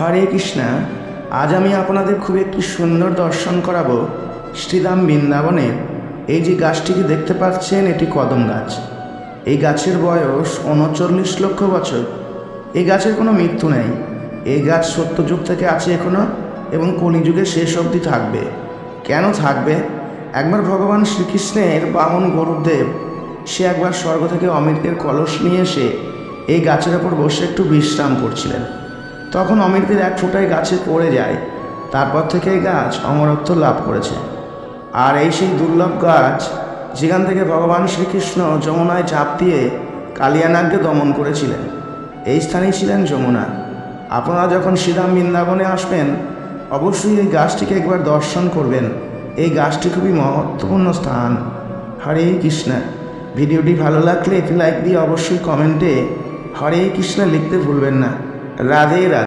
হরে কৃষ্ণা। আজ আমি আপনাদের খুব একটি সুন্দর দর্শন করাবো শ্রীধাম বৃন্দাবনের। এই যে গাছটিকে দেখতে পাচ্ছেন, এটি কদম গাছ। এই গাছের বয়স 39 লক্ষ বছর। এই গাছের কোনো মৃত্যু নেই। এই গাছ সত্যযুগ থেকে আছে এখনো, এবং কলিযুগে শেষ অবধি থাকবে। কেন থাকবে? একবার ভগবান শ্রীকৃষ্ণের বাহন গরুদেব, সে একবার স্বর্গ থেকে অমৃতের কলস নিয়ে এসে এই গাছের ওপর বসে একটু বিশ্রাম করছিলেন। তখন অমৃতের এক ফোঁটায় গাছে পড়ে যায়। তারপর থেকে এই গাছ অমরত্ব লাভ করেছে। আর এই সেই দুর্লভ গাছ, যেখান থেকে ভগবান শ্রীকৃষ্ণ যমুনায় ঝাঁপ দিয়ে কালিয়ানাগকে দমন করেছিলেন। এই স্থানেই ছিলেন যমুনা। আপনারা যখন শ্রীধাম বৃন্দাবনে আসবেন, অবশ্যই এই গাছটিকে একবার দর্শন করবেন। এই গাছটি খুবই মহত্বপূর্ণ স্থান। হরে কৃষ্ণ। ভিডিওটি ভালো লাগলে একটি লাইক দিয়ে অবশ্যই কমেন্টে হরে কৃষ্ণ লিখতে ভুলবেন না। রাধে রাধে।